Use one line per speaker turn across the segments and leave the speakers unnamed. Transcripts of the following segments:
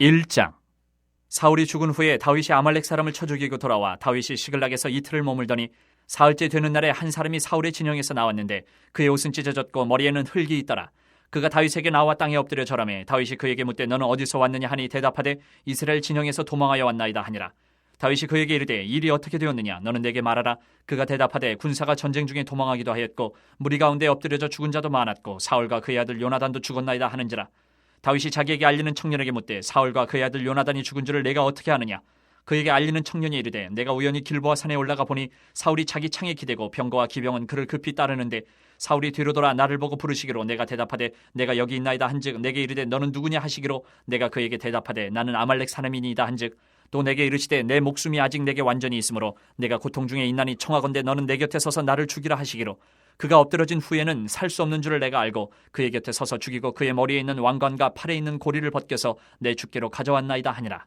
1장. 사울이 죽은 후에 다윗이 아말렉 사람을 쳐 죽이고 돌아와 다윗이 시글락에서 이틀을 머물더니 사흘째 되는 날에 한 사람이 사울의 진영에서 나왔는데 그의 옷은 찢어졌고 머리에는 흙이 있더라. 그가 다윗에게 나와 땅에 엎드려 절하매 다윗이 그에게 묻되 너는 어디서 왔느냐 하니 대답하되 이스라엘 진영에서 도망하여 왔나이다 하니라. 다윗이 그에게 이르되 일이 어떻게 되었느냐 너는 내게 말하라. 그가 대답하되 군사가 전쟁 중에 도망하기도 하였고 무리 가운데 엎드려져 죽은 자도 많았고 사울과 그의 아들 요나단도 죽었나이다 하는지라. 다윗이 자기에게 알리는 청년에게 묻되 사울과 그의 아들 요나단이 죽은 줄을 내가 어떻게 아느냐. 그에게 알리는 청년이 이르되 내가 우연히 길보아 산에 올라가 보니 사울이 자기 창에 기대고 병거와 기병은 그를 급히 따르는데 사울이 뒤로 돌아 나를 보고 부르시기로 내가 대답하되 내가 여기 있나이다 한즉 내게 이르되 너는 누구냐 하시기로 내가 그에게 대답하되 나는 아말렉 사람이니이다 한즉 또 내게 이르시되 내 목숨이 아직 내게 완전히 있으므로 내가 고통 중에 있나니 청하건대 너는 내 곁에 서서 나를 죽이라 하시기로 그가 엎드러진 후에는 살 수 없는 줄을 내가 알고 그의 곁에 서서 죽이고 그의 머리에 있는 왕관과 팔에 있는 고리를 벗겨서 내 주께로 가져왔나이다 하니라.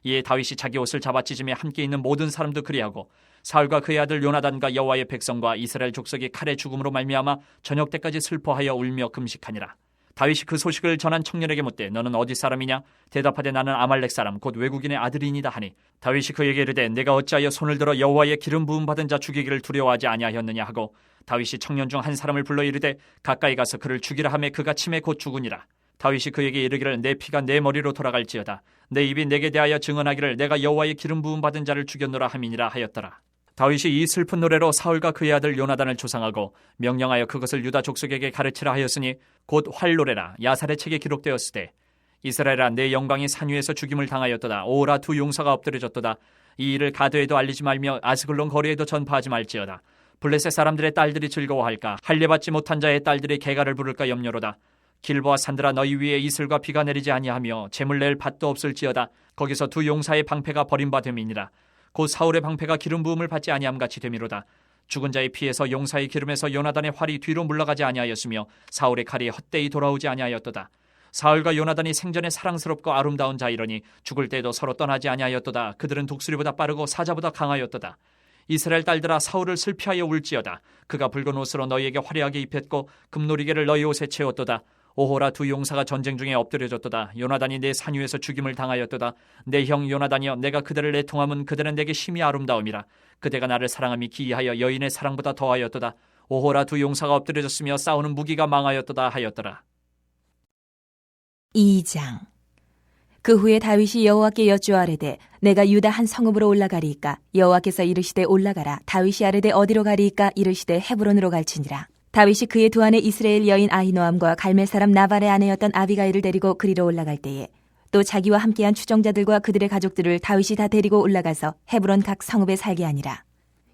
이에 다윗이 자기 옷을 잡아 찢으며 함께 있는 모든 사람도 그리하고 사울과 그의 아들 요나단과 여호와의 백성과 이스라엘 족속이 칼의 죽음으로 말미암아 저녁 때까지 슬퍼하여 울며 금식하니라. 다윗이 그 소식을 전한 청년에게 묻되 너는 어디 사람이냐. 대답하되 나는 아말렉 사람 곧 외국인의 아들이니이다 하니 다윗이 그에게 이르되 내가 어찌하여 손을 들어 여호와의 기름 부음 받은 자 죽이기를 두려워하지 아니하였느냐 하고 다윗이 청년 중 한 사람을 불러 이르되 가까이 가서 그를 죽이라 하매 그가 침에 곧 죽으니라. 다윗이 그에게 이르기를 내 피가 내 머리로 돌아갈지어다 내 입이 내게 대하여 증언하기를 내가 여호와의 기름 부음 받은 자를 죽였노라 함이니라 하였더라. 다윗이 이 슬픈 노래로 사울과 그의 아들 요나단을 조상하고 명령하여 그것을 유다 족속에게 가르치라 하였으니 곧 활노래라. 야살의 책에 기록되었을 때 이스라엘아 내 영광이 산 위에서 죽임을 당하였도다. 오라 두 용사가 엎드려졌도다. 이 일을 가드에도 알리지 말며 아스글론 거리에도 전파하지 말지어다. 블레셋 사람들의 딸들이 즐거워할까. 할례받지 못한 자의 딸들이 개가를 부를까 염려로다. 길보아 산들아 너희 위에 이슬과 비가 내리지 아니하며 재물 낼 밭도 없을지어다. 거기서 두 용사의 방패가 버림바 됨이니라. 곧 사울의 방패가 기름 부음을 받지 아니함 같이 됨이로다. 죽은 자의 피에서 용사의 기름에서 요나단의 활이 뒤로 물러가지 아니하였으며 사울의 칼이 헛되이 돌아오지 아니하였도다. 사울과 요나단이 생전에 사랑스럽고 아름다운 자이러니 죽을 때도 서로 떠나지 아니하였도다. 그들은 독수리보다 빠르고 사자보다 강하였도다. 이스라엘 딸들아 사울을 슬피하여 울지어다. 그가 붉은 옷으로 너희에게 화려하게 입혔고 금노리개를 너희 옷에 채웠도다. 오호라 두 용사가 전쟁 중에 엎드려졌도다. 요나단이 내 산 위에서 죽임을 당하였도다. 내 형 요나단이여 내가 그들을 애통함은 그들은 내게 심히 아름다움이라. 그대가 나를 사랑함이 기이하여 여인의 사랑보다 더하였도다. 오호라 두 용사가 엎드려졌으며 싸우는 무기가 망하였도다 하였더라.
2장. 그 후에 다윗이 여호와께 여쭈아뢰되 내가 유다 한 성읍으로 올라가리이까. 여호와께서 이르시되 올라가라. 다윗이 아뢰되 어디로 가리이까. 이르시되 헤브론으로 갈지니라. 다윗이 그의 두 아내 이스라엘 여인 아히노암과 갈멜 사람 나발의 아내였던 아비가일을 데리고 그리로 올라갈 때에 또 자기와 함께한 추종자들과 그들의 가족들을 다윗이 다 데리고 올라가서 헤브론 각 성읍에 살게 하니라.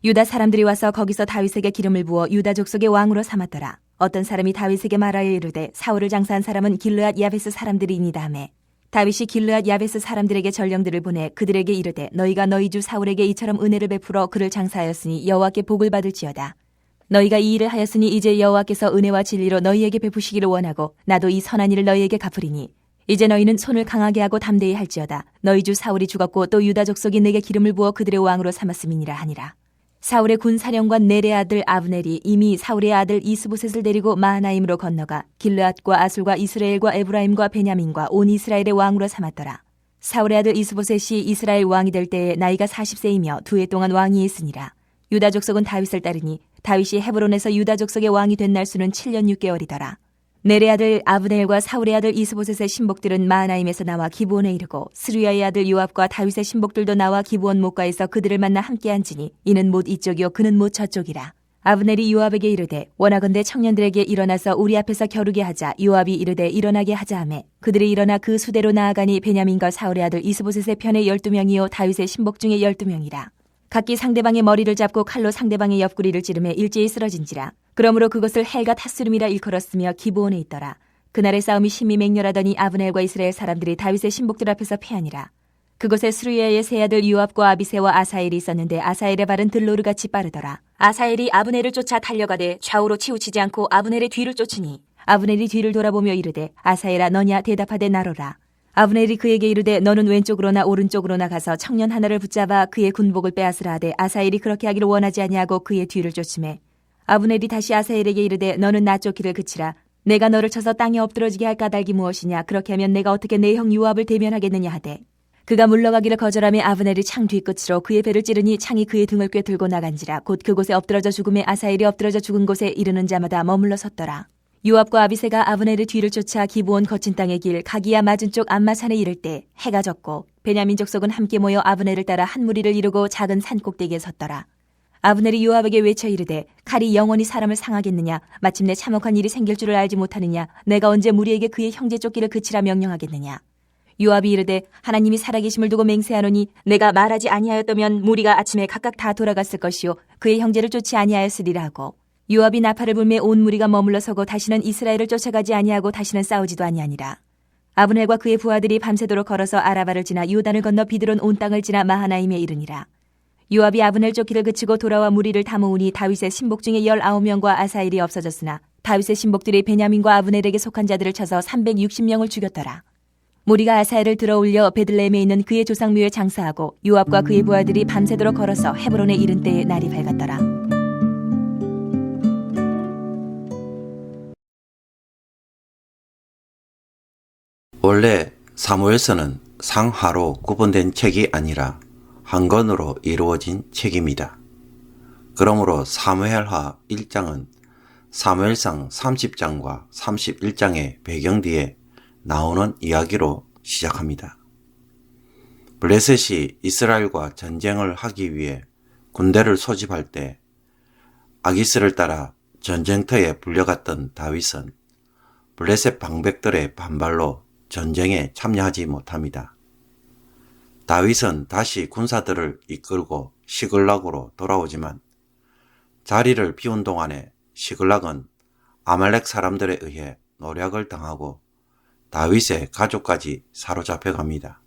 유다 사람들이 와서 거기서 다윗에게 기름을 부어 유다 족속의 왕으로 삼았더라. 어떤 사람이 다윗에게 말하여 이르되 사울을 장사한 사람은 길르앗 야베스 사람들이니이다 하매 다윗이 길르앗 야베스 사람들에게 전령들을 보내 그들에게 이르되 너희가 너희 주 사울에게 이처럼 은혜를 베풀어 그를 장사하였으니 여호와께 복을 받을지어다. 너희가 이 일을 하였으니 이제 여호와께서 은혜와 진리로 너희에게 베푸시기를 원하고 나도 이 선한 일을 너희에게 갚으리니 이제 너희는 손을 강하게 하고 담대히 할지어다. 너희 주 사울이 죽었고 또 유다 족속이 내게 기름을 부어 그들의 왕으로 삼았음이니라 하니라. 사울의 군 사령관 넬의 아들 아브넬이 이미 사울의 아들 이스보셋을 데리고 마하나임으로 건너가 길르앗과 아술과 이스라엘과 에브라임과 베냐민과 온 이스라엘의 왕으로 삼았더라. 사울의 아들 이스보셋이 이스라엘 왕이 될 때에 나이가 40세이며 2해 동안 왕위에 있으니라. 유다 족속은 다윗을 따르니 다윗이 헤브론에서 유다 족속의 왕이 된 날수는 7년 6개월이더라. 넬의 아들 아브넬과 사울의 아들 이스보셋의 신복들은 마하나임에서 나와 기브온에 이르고 스루야의 아들 요압과 다윗의 신복들도 나와 기브온 목가에서 그들을 만나 함께 앉으니 이는 못 이쪽이요 그는 못 저쪽이라. 아브넬이 요압에게 이르되 원하건대 청년들에게 일어나서 우리 앞에서 겨루게 하자. 요압이 이르되 일어나게 하자 하매 그들이 일어나 그 수대로 나아가니 베냐민과 사울의 아들 이스보셋의 편에 12명이요 다윗의 신복 중에 12명이라. 각기 상대방의 머리를 잡고 칼로 상대방의 옆구리를 찌르매 일제히 쓰러진지라. 그러므로 그것을 헬가 타스룸이라 일컬었으며 기브온에 있더라. 그날의 싸움이 심히 맹렬하더니 아브넬과 이스라엘 사람들이 다윗의 신복들 앞에서 패하니라. 그곳에 스루야의 세 아들 요압과 아비새와 아사엘이 있었는데 아사엘의 발은 들로르같이 빠르더라. 아사엘이 아브넬을 쫓아 달려가되 좌우로 치우치지 않고 아브넬의 뒤를 쫓으니 아브넬이 뒤를 돌아보며 이르되 아사엘아 너냐. 대답하되 나로라. 아브넬이 그에게 이르되 너는 왼쪽으로나 오른쪽으로나 가서 청년 하나를 붙잡아 그의 군복을 빼앗으라 하되 아사엘이 그렇게 하기를 원하지 아니하고 그의 뒤를 쫓으매 아브넬이 다시 아사엘에게 이르되 너는 나 쫓기를 그치라. 내가 너를 쳐서 땅에 엎드러지게 할 까닭이 무엇이냐? 그렇게 하면 내가 어떻게 내 형 요압을 대면하겠느냐 하되 그가 물러가기를 거절하며 아브넬이 창 뒤끝으로 그의 배를 찌르니 창이 그의 등을 꿰들고 나간지라. 곧 그곳에 엎드러져 죽음에 아사엘이 엎드러져 죽은 곳에 이르는 자마다 머물러 섰더라. 요압과 아비새가 아브넬의 뒤를 쫓아 기브온 거친 땅의 길 가기야 맞은 쪽 안마산에 이를 때 해가 졌고 베냐민 족속은 함께 모여 아브넬을 따라 한 무리를 이루고 작은 산 꼭대기에 섰더라. 아브넬이 요압에게 외쳐 이르되 칼이 영원히 사람을 상하겠느냐? 마침내 참혹한 일이 생길 줄을 알지 못하느냐? 내가 언제 무리에게 그의 형제 쫓기를 그치라 명령하겠느냐? 요압이 이르되 하나님이 살아계심을 두고 맹세하노니 내가 말하지 아니하였다면 무리가 아침에 각각 다 돌아갔을 것이요 그의 형제를 쫓지 아니하였으리라 하고 요압이 나팔을 불매 온 무리가 머물러 서고 다시는 이스라엘을 쫓아가지 아니하고 다시는 싸우지도 아니하니라. 아브넬과 그의 부하들이 밤새도록 걸어서 아라바를 지나 요단을 건너 비드론 온 땅을 지나 마하나임에 이르니라. 요압이 아브넬 쫓기를 그치고 돌아와 무리를 다 모으니 다윗의 신복 중에 19명과 아사엘이 없어졌으나 다윗의 신복들이 베냐민과 아브넬에게 속한 자들을 쳐서 360명을 죽였더라. 무리가 아사엘을 들어올려 베들레헴에 있는 그의 조상묘에 장사하고 요압과 그의 부하들이 밤새도록 걸어서 헤브론에 이른 때에 날이 밝았더라.
원래 사무엘서는 상하로 구분된 책이 아니라 한 권으로 이루어진 책입니다. 그러므로 사무엘하 1장은 사무엘상 30장과 31장의 배경 뒤에 나오는 이야기로 시작합니다. 블레셋이 이스라엘과 전쟁을 하기 위해 군대를 소집할 때 아기스를 따라 전쟁터에 불려갔던 다윗은 블레셋 방백들의 반발로 전쟁에 참여하지 못합니다. 다윗은 다시 군사들을 이끌고 시글락으로 돌아오지만 자리를 비운 동안에 시글락은 아말렉 사람들에 의해 노략을 당하고 다윗의 가족까지 사로잡혀갑니다.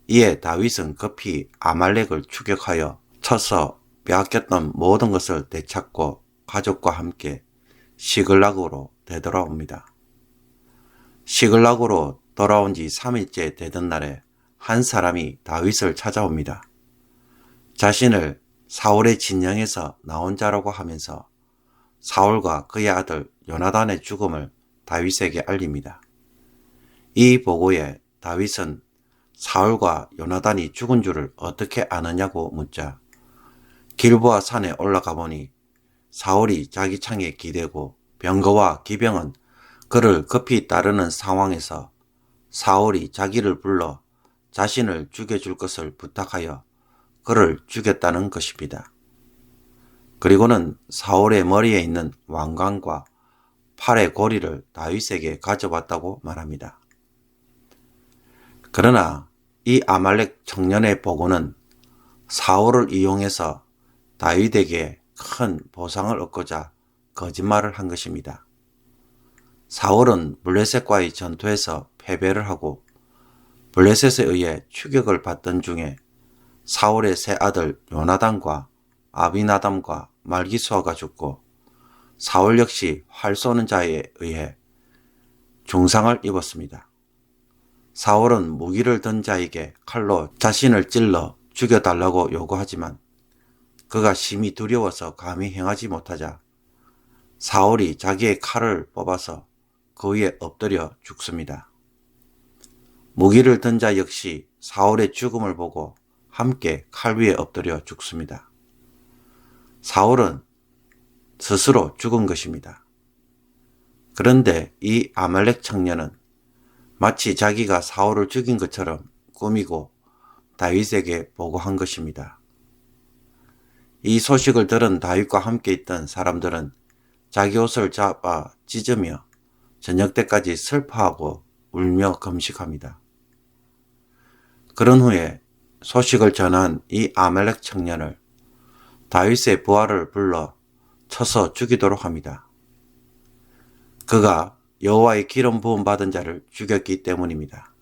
이에 다윗은 급히 아말렉을 추격하여 쳐서 빼앗겼던 모든 것을 되찾고 가족과 함께 시글락으로 되돌아옵니다. 시글락으로 돌아온 지 3일째 되던 날에 한 사람이 다윗을 찾아옵니다. 자신을 사울의 진영에서 나온 자라고 하면서 사울과 그의 아들 요나단의 죽음을 다윗에게 알립니다. 이 보고에 다윗은 사울과 요나단이 죽은 줄을 어떻게 아느냐고 묻자 길보아 산에 올라가 보니 사울이 자기 창에 기대고 병거와 기병은 그를 급히 따르는 상황에서 사울이 자기를 불러 자신을 죽여줄 것을 부탁하여 그를 죽였다는 것입니다. 그리고는 사울의 머리에 있는 왕관과 팔의 고리를 다윗에게 가져왔다고 말합니다. 그러나 이 아말렉 청년의 보고는 사울을 이용해서 다윗에게 큰 보상을 얻고자 거짓말을 한 것입니다. 사울은 블레셋과의 전투에서 패배를 하고 블레셋에 의해 추격을 받던 중에 사울의 세 아들 요나단과 아비나담과 말기수아가 죽고 사울 역시 활 쏘는 자에 의해 중상을 입었습니다. 사울은 무기를 든 자에게 칼로 자신을 찔러 죽여달라고 요구하지만 그가 심히 두려워서 감히 행하지 못하자 사울이 자기의 칼을 뽑아서 그 위에 엎드려 죽습니다. 무기를 든 자 역시 사울의 죽음을 보고 함께 칼 위에 엎드려 죽습니다. 사울은 스스로 죽은 것입니다. 그런데 이 아말렉 청년은 마치 자기가 사울을 죽인 것처럼 꾸미고 다윗에게 보고한 것입니다. 이 소식을 들은 다윗과 함께 있던 사람들은 자기 옷을 잡아 찢으며 저녁 때까지 슬퍼하고 울며 금식합니다. 그런 후에 소식을 전한 이 아말렉 청년을 다윗의 부하를 불러 쳐서 죽이도록 합니다. 그가 여호와의 기름 부음 받은 자를 죽였기 때문입니다.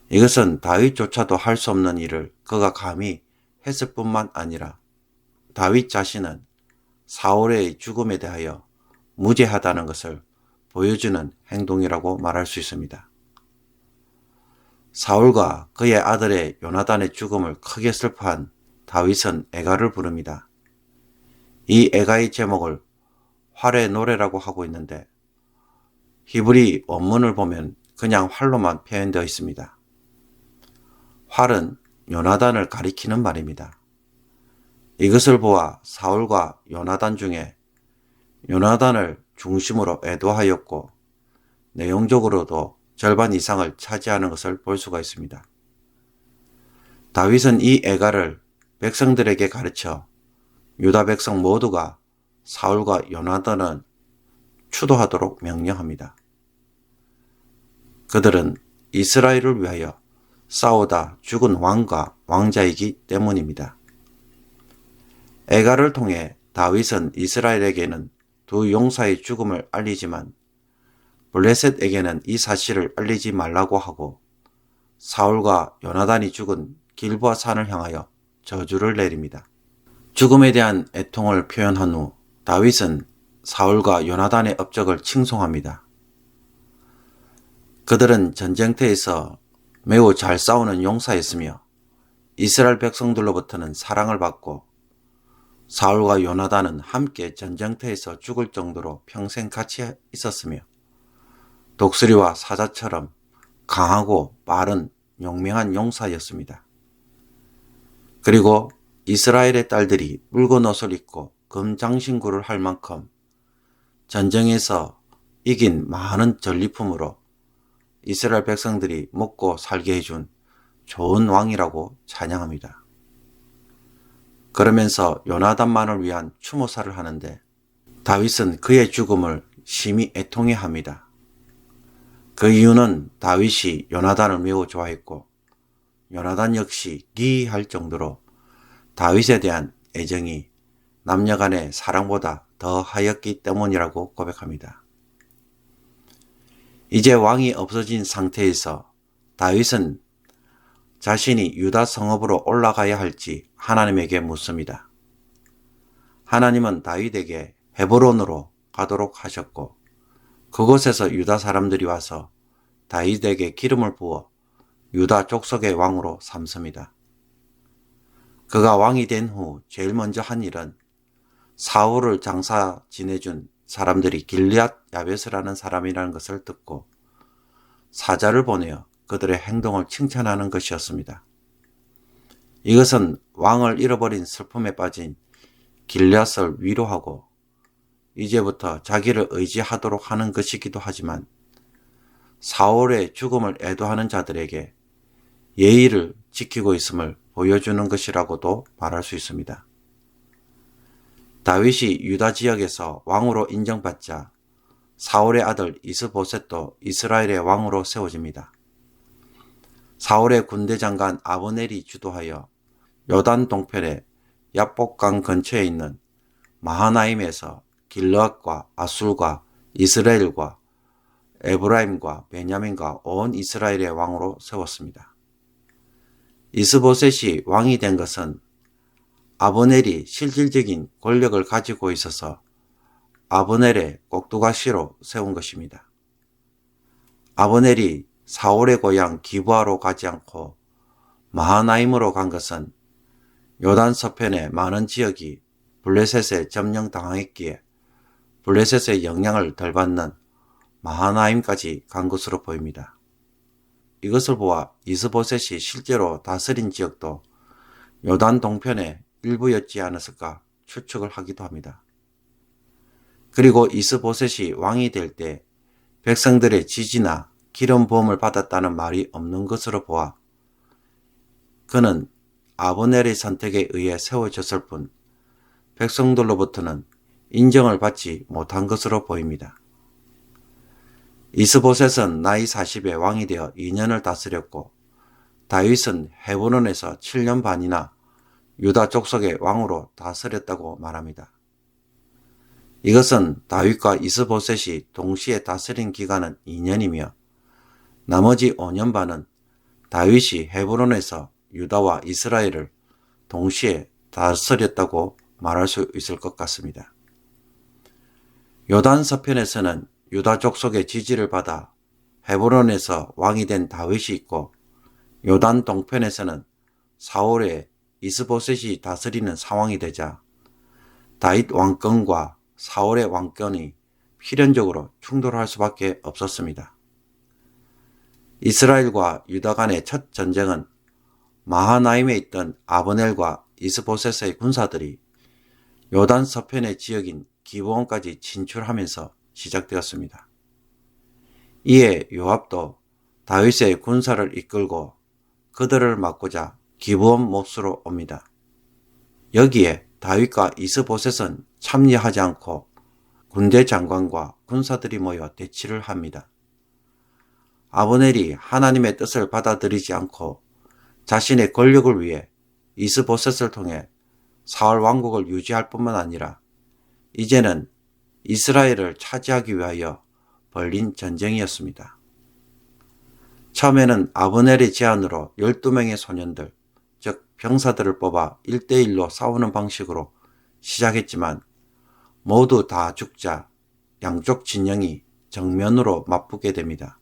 이것은 다윗조차도 할 수 없는 일을 그가 감히 했을 뿐만 아니라 다윗 자신은 사울의 죽음에 대하여 무죄하다는 것을 보여주는 행동이라고 말할 수 있습니다. 사울과 그의 아들의 요나단의 죽음을 크게 슬퍼한 다윗은 애가를 부릅니다. 이 애가의 제목을 활의 노래라고 하고 있는데 히브리 원문을 보면 그냥 활로만 표현되어 있습니다. 활은 요나단을 가리키는 말입니다. 이것을 보아 사울과 요나단 중에 요나단을 중심으로 애도하였고 내용적으로도 절반 이상을 차지하는 것을 볼 수가 있습니다. 다윗은 이 애가를 백성들에게 가르쳐 유다 백성 모두가 사울과 요나단을 추도하도록 명령합니다. 그들은 이스라엘을 위하여 싸우다 죽은 왕과 왕자이기 때문입니다. 애가를 통해 다윗은 이스라엘에게는 두 용사의 죽음을 알리지만 블레셋에게는 이 사실을 알리지 말라고 하고 사울과 요나단이 죽은 길보아 산을 향하여 저주를 내립니다. 죽음에 대한 애통을 표현한 후 다윗은 사울과 요나단의 업적을 칭송합니다. 그들은 전쟁터에서 매우 잘 싸우는 용사였으며 이스라엘 백성들로부터는 사랑을 받고 사울과 요나단은 함께 전쟁터에서 죽을 정도로 평생 같이 있었으며 독수리와 사자처럼 강하고 빠른 용맹한 용사였습니다. 그리고 이스라엘의 딸들이 붉은 옷을 입고 금장신구를 할 만큼 전쟁에서 이긴 많은 전리품으로 이스라엘 백성들이 먹고 살게 해준 좋은 왕이라고 찬양합니다. 그러면서 요나단만을 위한 추모사를 하는데 다윗은 그의 죽음을 심히 애통해합니다. 그 이유는 다윗이 요나단을 매우 좋아했고 요나단 역시 기이할 정도로 다윗에 대한 애정이 남녀간의 사랑보다 더 하였기 때문이라고 고백합니다. 이제 왕이 없어진 상태에서 다윗은 자신이 유다 성읍으로 올라가야 할지 하나님에게 묻습니다. 하나님은 다윗에게 헤브론으로 가도록 하셨고 그곳에서 유다 사람들이 와서 다윗에게 기름을 부어 유다 족속의 왕으로 삼습니다. 그가 왕이 된 후 제일 먼저 한 일은 사울을 장사 지내준 사람들이 길리앗 야베스라는 사람이라는 것을 듣고 사자를 보내어 그들의 행동을 칭찬하는 것이었습니다. 이것은 왕을 잃어버린 슬픔에 빠진 길리앗을 위로하고 이제부터 자기를 의지하도록 하는 것이기도 하지만 사울의 죽음을 애도하는 자들에게 예의를 지키고 있음을 보여주는 것이라고도 말할 수 있습니다. 다윗이 유다 지역에서 왕으로 인정받자 사울의 아들 이스보셋도 이스라엘의 왕으로 세워집니다. 사울의 군대 장관 아브넬이 주도하여 요단 동편의 야복강 근처에 있는 마하나임에서 길르앗과 아술과 이스라엘과 에브라임과 베냐민과 온 이스라엘의 왕으로 세웠습니다. 이스보셋이 왕이 된 것은 아브넬이 실질적인 권력을 가지고 있어서 아브넬의 꼭두가시로 세운 것입니다. 아브넬이 사울의 고향 기브아로 가지 않고 마하나임으로 간 것은 요단 서편의 많은 지역이 블레셋에 점령당했기에 블레셋의 영향을 덜 받는 마하나임까지 간 것으로 보입니다. 이것을 보아 이스보셋이 실제로 다스린 지역도 요단 동편의 일부였지 않았을까 추측을 하기도 합니다. 그리고 이스보셋이 왕이 될 때 백성들의 지지나 기름 부음을 받았다는 말이 없는 것으로 보아 그는 아브넬의 선택에 의해 세워졌을 뿐 백성들로부터는 인정을 받지 못한 것으로 보입니다. 이스보셋은 나이 40에 왕이 되어 2년을 다스렸고 다윗은 헤브론에서 7년 반이나 유다 족속의 왕으로 다스렸다고 말합니다. 이것은 다윗과 이스보셋이 동시에 다스린 기간은 2년이며 나머지 5년 반은 다윗이 헤브론에서 유다와 이스라엘을 동시에 다스렸다고 말할 수 있을 것 같습니다. 요단 서편에서는 유다 족속의 지지를 받아 헤브론에서 왕이 된 다윗이 있고 요단 동편에서는 사울의 이스보셋이 다스리는 상황이 되자 다윗 왕권과 사울의 왕권이 필연적으로 충돌할 수밖에 없었습니다. 이스라엘과 유다 간의 첫 전쟁은 마하나임에 있던 아브넬과 이스보셋의 군사들이 요단 서편의 지역인 기브온까지 진출하면서 시작되었습니다. 이에 요압도 다윗의 군사를 이끌고 그들을 막고자 기브온 몹수로 옵니다. 여기에 다윗과 이스보셋은 참여하지 않고 군대 장관과 군사들이 모여 대치를 합니다. 아브넬이 하나님의 뜻을 받아들이지 않고 자신의 권력을 위해 이스보셋을 통해 사울 왕국을 유지할 뿐만 아니라 이제는 이스라엘을 차지하기 위하여 벌린 전쟁이었습니다. 처음에는 아브넬의 제안으로 12명의 소년들, 즉 병사들을 뽑아 1대1로 싸우는 방식으로 시작했지만 모두 다 죽자 양쪽 진영이 정면으로 맞붙게 됩니다.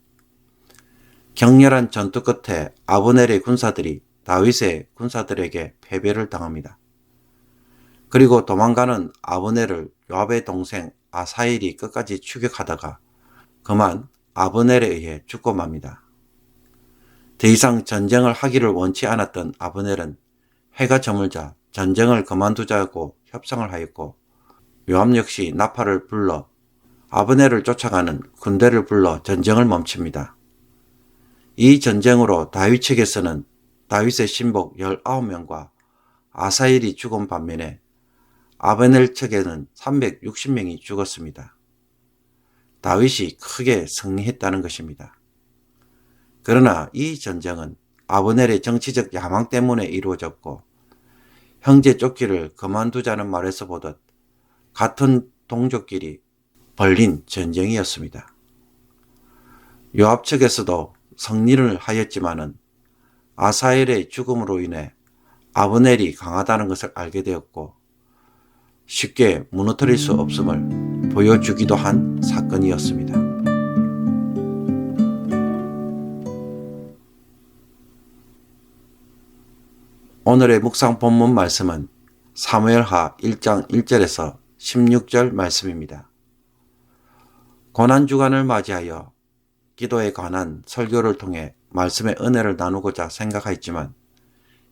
격렬한 전투 끝에 아브넬의 군사들이 다윗의 군사들에게 패배를 당합니다. 그리고 도망가는 아브넬을 요압의 동생 아사엘이 끝까지 추격하다가 그만 아브넬에 의해 죽고 맙니다. 더 이상 전쟁을 하기를 원치 않았던 아브넬은 해가 저물자 전쟁을 그만두자고 협상을 하였고 요압 역시 나팔을 불러 아브넬을 쫓아가는 군대를 불러 전쟁을 멈춥니다. 이 전쟁으로 다윗 측에서는 다윗의 신복 19명과 아사엘이 죽은 반면에 아브넬 측에는 360명이 죽었습니다. 다윗이 크게 승리했다는 것입니다. 그러나 이 전쟁은 아브넬의 정치적 야망 때문에 이루어졌고 형제 쫓기를 그만두자는 말에서 보듯 같은 동족끼리 벌린 전쟁이었습니다. 요압 측에서도 승리를 하였지만은 아사엘의 죽음으로 인해 아브넬이 강하다는 것을 알게 되었고 쉽게 무너뜨릴 수 없음을 보여주기도 한 사건이었습니다. 오늘의 묵상 본문 말씀은 사무엘하 1장 1절에서 16절 말씀입니다. 고난주간을 맞이하여 기도에 관한 설교를 통해 말씀의 은혜를 나누고자 생각하였지만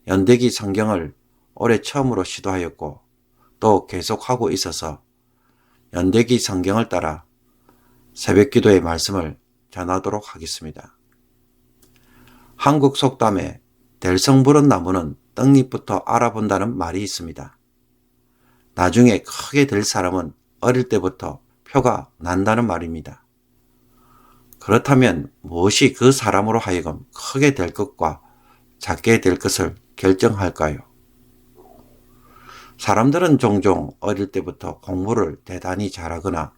연대기 성경을 올해 처음으로 시도하였고 또 계속하고 있어서 연대기 성경을 따라 새벽기도의 말씀을 전하도록 하겠습니다. 한국 속담에 될성 부른 나무는 떡잎부터 알아본다는 말이 있습니다. 나중에 크게 될 사람은 어릴 때부터 표가 난다는 말입니다. 그렇다면 무엇이 그 사람으로 하여금 크게 될 것과 작게 될 것을 결정할까요? 사람들은 종종 어릴 때부터 공부를 대단히 잘하거나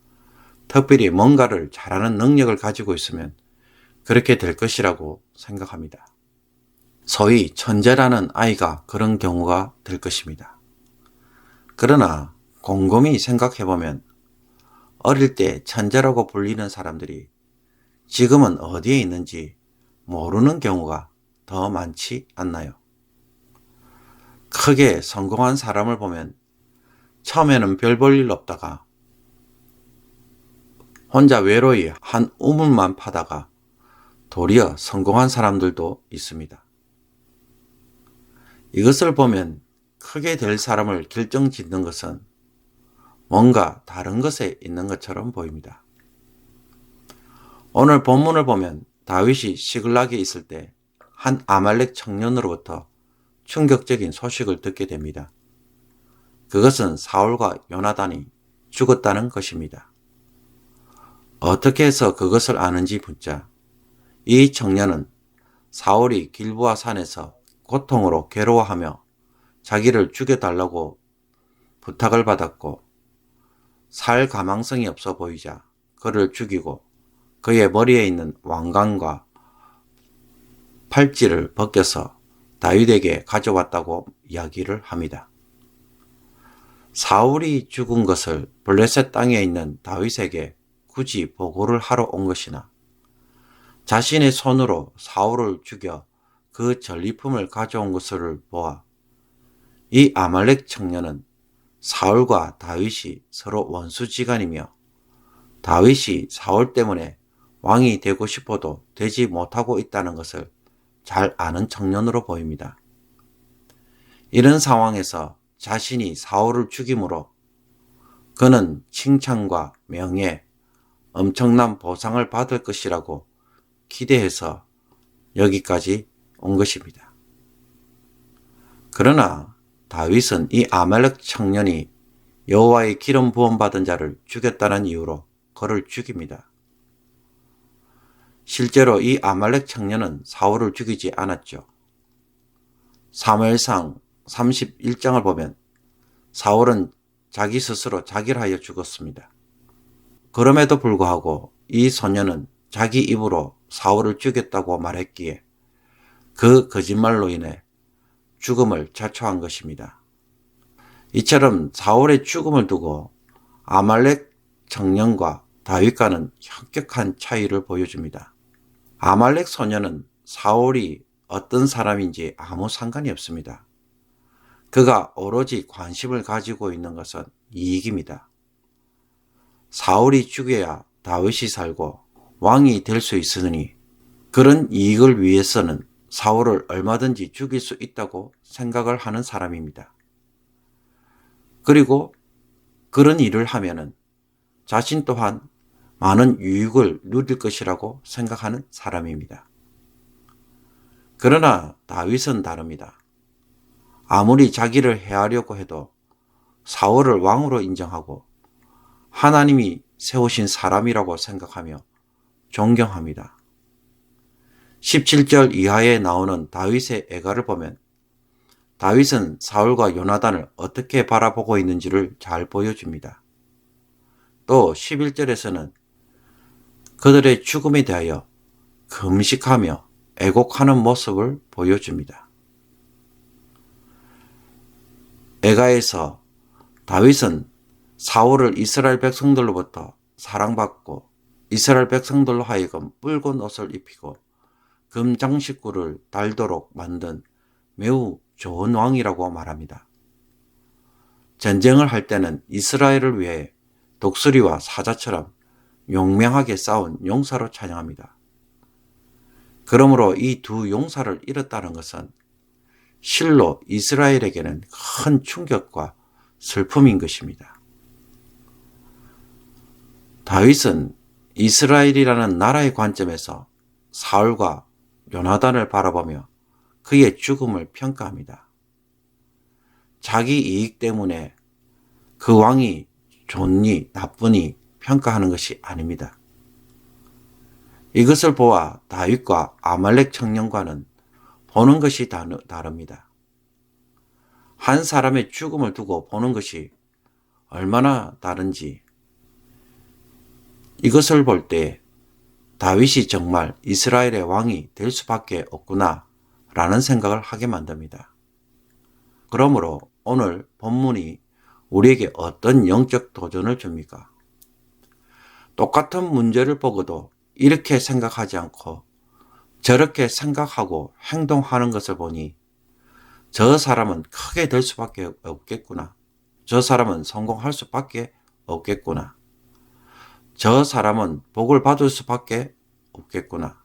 특별히 뭔가를 잘하는 능력을 가지고 있으면 그렇게 될 것이라고 생각합니다. 소위 천재라는 아이가 그런 경우가 될 것입니다. 그러나 곰곰이 생각해보면 어릴 때 천재라고 불리는 사람들이 지금은 어디에 있는지 모르는 경우가 더 많지 않나요? 크게 성공한 사람을 보면 처음에는 별 볼 일 없다가 혼자 외로이 한 우물만 파다가 도리어 성공한 사람들도 있습니다. 이것을 보면 크게 될 사람을 결정짓는 것은 뭔가 다른 것에 있는 것처럼 보입니다. 오늘 본문을 보면 다윗이 시글락에 있을 때 한 아말렉 청년으로부터 충격적인 소식을 듣게 됩니다. 그것은 사울과 요나단이 죽었다는 것입니다. 어떻게 해서 그것을 아는지 묻자 이 청년은 사울이 길보아 산에서 고통으로 괴로워하며 자기를 죽여달라고 부탁을 받았고 살 가망성이 없어 보이자 그를 죽이고 그의 머리에 있는 왕관과 팔찌를 벗겨서 다윗에게 가져왔다고 이야기를 합니다. 사울이 죽은 것을 블레셋 땅에 있는 다윗에게 굳이 보고를 하러 온 것이나 자신의 손으로 사울을 죽여 그 전리품을 가져온 것을 보아 이 아말렉 청년은 사울과 다윗이 서로 원수지간이며 다윗이 사울 때문에 왕이 되고 싶어도 되지 못하고 있다는 것을 잘 아는 청년으로 보입니다. 이런 상황에서 자신이 사울을 죽임으로 그는 칭찬과 명예, 엄청난 보상을 받을 것이라고 기대해서 여기까지 온 것입니다. 그러나 다윗은 이 아말렉 청년이 여호와의 기름 부음 받은 자를 죽였다는 이유로 그를 죽입니다. 실제로 이 아말렉 청년은 사울을 죽이지 않았죠. 사무엘상 31장을 보면 사울은 자기 스스로 자기를 하여 죽었습니다. 그럼에도 불구하고 이 소년은 자기 입으로 사울을 죽였다고 말했기에 그 거짓말로 인해 죽음을 자초한 것입니다. 이처럼 사울의 죽음을 두고 아말렉 청년과 다윗과는 현격한 차이를 보여줍니다. 아말렉 소년은 사울이 어떤 사람인지 아무 상관이 없습니다. 그가 오로지 관심을 가지고 있는 것은 이익입니다. 사울이 죽여야 다윗이 살고 왕이 될 수 있으니 그런 이익을 위해서는 사울을 얼마든지 죽일 수 있다고 생각을 하는 사람입니다. 그리고 그런 일을 하면은 자신 또한 많은 유익을 누릴 것이라고 생각하는 사람입니다. 그러나 다윗은 다릅니다. 아무리 자기를 해하려고 해도 사울을 왕으로 인정하고 하나님이 세우신 사람이라고 생각하며 존경합니다. 17절 이하에 나오는 다윗의 애가를 보면 다윗은 사울과 요나단을 어떻게 바라보고 있는지를 잘 보여줍니다. 또 11절에서는 그들의 죽음에 대하여 금식하며 애곡하는 모습을 보여줍니다. 애가에서 다윗은 사울을 이스라엘 백성들로부터 사랑받고 이스라엘 백성들로 하여금 붉은 옷을 입히고 금장식구를 달도록 만든 매우 좋은 왕이라고 말합니다. 전쟁을 할 때는 이스라엘을 위해 독수리와 사자처럼 용맹하게 싸운 용사로 찬양합니다. 그러므로 이 두 용사를 잃었다는 것은 실로 이스라엘에게는 큰 충격과 슬픔인 것입니다. 다윗은 이스라엘이라는 나라의 관점에서 사울과 요나단을 바라보며 그의 죽음을 평가합니다. 자기 이익 때문에 그 왕이 좋니 나쁘니 평가하는 것이 아닙니다. 이것을 보아 다윗과 아말렉 청년과는 보는 것이 다릅니다. 한 사람의 죽음을 두고 보는 것이 얼마나 다른지 이것을 볼 때 다윗이 정말 이스라엘의 왕이 될 수밖에 없구나 라는 생각을 하게 만듭니다. 그러므로 오늘 본문이 우리에게 어떤 영적 도전을 줍니까? 똑같은 문제를 보고도 이렇게 생각하지 않고 저렇게 생각하고 행동하는 것을 보니 저 사람은 크게 될 수밖에 없겠구나. 저 사람은 성공할 수밖에 없겠구나. 저 사람은 복을 받을 수밖에 없겠구나.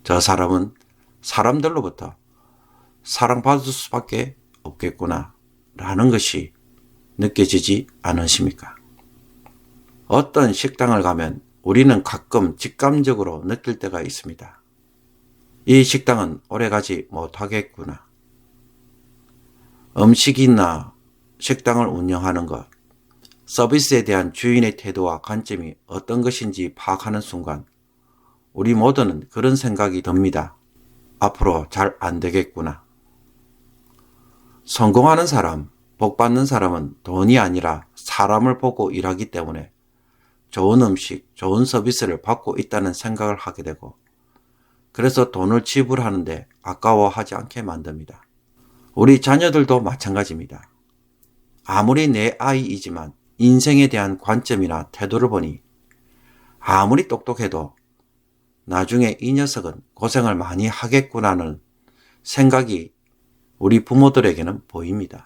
저 사람은 사람들로부터 사랑받을 수밖에 없겠구나 라는 것이 느껴지지 않으십니까? 어떤 식당을 가면 우리는 가끔 직감적으로 느낄 때가 있습니다. 이 식당은 오래가지 못하겠구나. 음식이나 식당을 운영하는 것, 서비스에 대한 주인의 태도와 관점이 어떤 것인지 파악하는 순간 우리 모두는 그런 생각이 듭니다. 앞으로 잘 안 되겠구나. 성공하는 사람, 복 받는 사람은 돈이 아니라 사람을 보고 일하기 때문에 좋은 음식, 좋은 서비스를 받고 있다는 생각을 하게 되고 그래서 돈을 지불하는데 아까워하지 않게 만듭니다. 우리 자녀들도 마찬가지입니다. 아무리 내 아이이지만 인생에 대한 관점이나 태도를 보니 아무리 똑똑해도 나중에 이 녀석은 고생을 많이 하겠구나는 생각이 우리 부모들에게는 보입니다.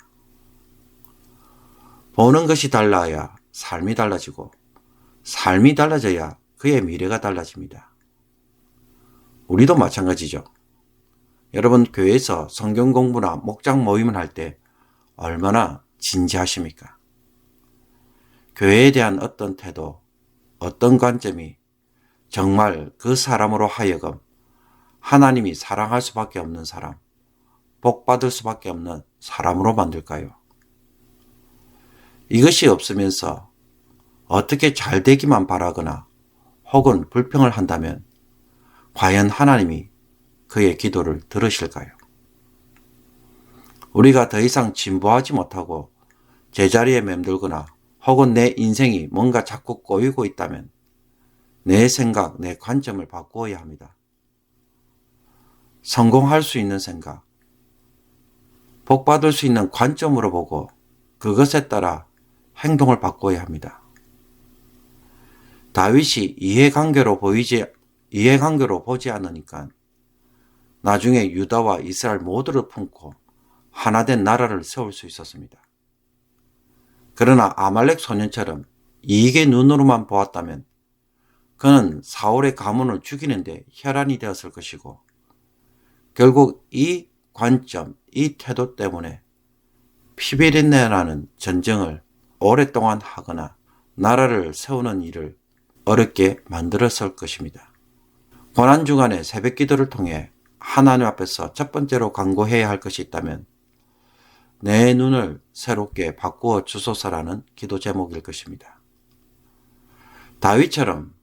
보는 것이 달라야 삶이 달라지고 삶이 달라져야 그의 미래가 달라집니다. 우리도 마찬가지죠. 여러분 교회에서 성경 공부나 목장 모임을 할 때 얼마나 진지하십니까? 교회에 대한 어떤 태도, 어떤 관점이 정말 그 사람으로 하여금 하나님이 사랑할 수밖에 없는 사람, 복받을 수밖에 없는 사람으로 만들까요? 이것이 없으면서 어떻게 잘 되기만 바라거나 혹은 불평을 한다면 과연 하나님이 그의 기도를 들으실까요? 우리가 더 이상 진보하지 못하고 제자리에 맴돌거나 혹은 내 인생이 뭔가 자꾸 꼬이고 있다면 내 생각, 내 관점을 바꾸어야 합니다. 성공할 수 있는 생각, 복받을 수 있는 관점으로 보고 그것에 따라 행동을 바꿔야 합니다. 다윗이 이해관계로 보지 않으니까 나중에 유다와 이스라엘 모두를 품고 하나된 나라를 세울 수 있었습니다. 그러나 아말렉 소년처럼 이익의 눈으로만 보았다면 그는 사울의 가문을 죽이는데 혈안이 되었을 것이고 결국 이 관점, 이 태도 때문에 피비린내라는 전쟁을 오랫동안 하거나 나라를 세우는 일을 어렵게 만들었을 것입니다. 고난주간의 새벽기도를 통해 하나님 앞에서 첫 번째로 간구해야 할 것이 있다면 내 눈을 새롭게 바꾸어 주소서라는 기도 제목일 것입니다. 다윗처럼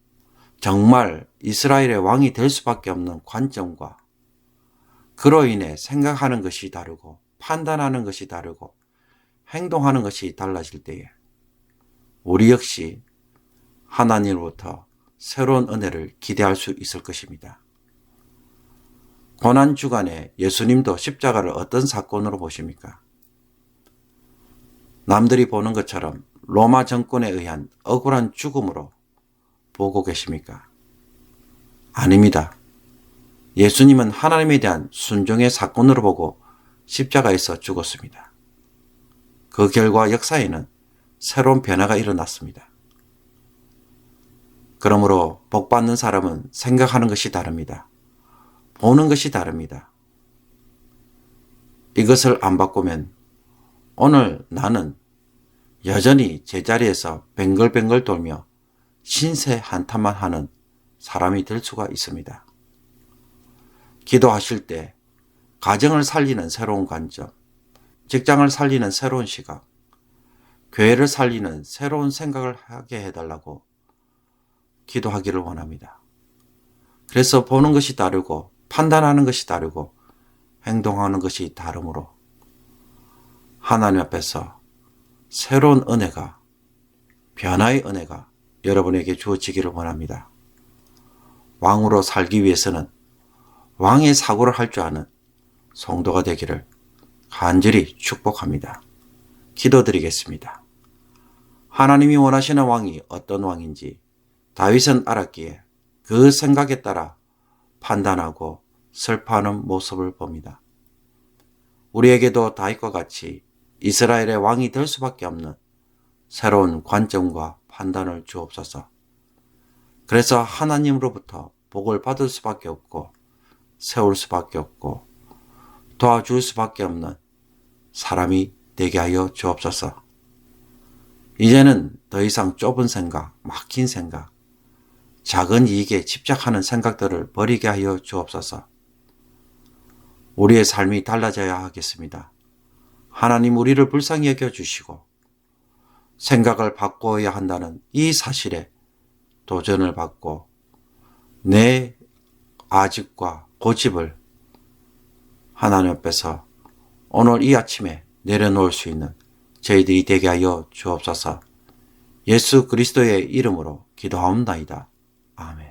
정말 이스라엘의 왕이 될 수밖에 없는 관점과 그로 인해 생각하는 것이 다르고 판단하는 것이 다르고 행동하는 것이 달라질 때에 우리 역시 하나님으로부터 새로운 은혜를 기대할 수 있을 것입니다. 고난주간에 예수님도 십자가를 어떤 사건으로 보십니까? 남들이 보는 것처럼 로마 정권에 의한 억울한 죽음으로 보고 계십니까? 아닙니다. 예수님은 하나님에 대한 순종의 사건으로 보고 십자가에서 죽었습니다. 그 결과 역사에는 새로운 변화가 일어났습니다. 그러므로 복받는 사람은 생각하는 것이 다릅니다. 보는 것이 다릅니다. 이것을 안 바꾸면 오늘 나는 여전히 제자리에서 뱅글뱅글 돌며 신세 한탄만 하는 사람이 될 수가 있습니다. 기도하실 때 가정을 살리는 새로운 관점, 직장을 살리는 새로운 시각, 교회를 살리는 새로운 생각을 하게 해달라고 기도하기를 원합니다. 그래서 보는 것이 다르고 판단하는 것이 다르고 행동하는 것이 다르므로 하나님 앞에서 새로운 은혜가, 변화의 은혜가 여러분에게 주어지기를 원합니다. 왕으로 살기 위해서는 왕의 사고를 할 줄 아는 성도가 되기를 간절히 축복합니다. 기도드리겠습니다. 하나님이 원하시는 왕이 어떤 왕인지 다윗은 알았기에 그 생각에 따라 판단하고 설파하는 모습을 봅니다. 우리에게도 다윗과 같이 이스라엘의 왕이 될 수밖에 없는 새로운 관점과 판단을 주옵소서. 그래서 하나님으로부터 복을 받을 수밖에 없고 세울 수밖에 없고 도와줄 수밖에 없는 사람이 되게 하여 주옵소서. 이제는 더 이상 좁은 생각, 막힌 생각, 작은 이익에 집착하는 생각들을 버리게 하여 주옵소서. 우리의 삶이 달라져야 하겠습니다. 하나님 우리를 불쌍히 여겨주시고 생각을 바꿔야 한다는 이 사실에 도전을 받고 내 아집과 고집을 하나님 앞에서 오늘 이 아침에 내려놓을 수 있는 저희들이 되게 하여 주옵소서. 예수 그리스도의 이름으로 기도하옵나이다. 아멘.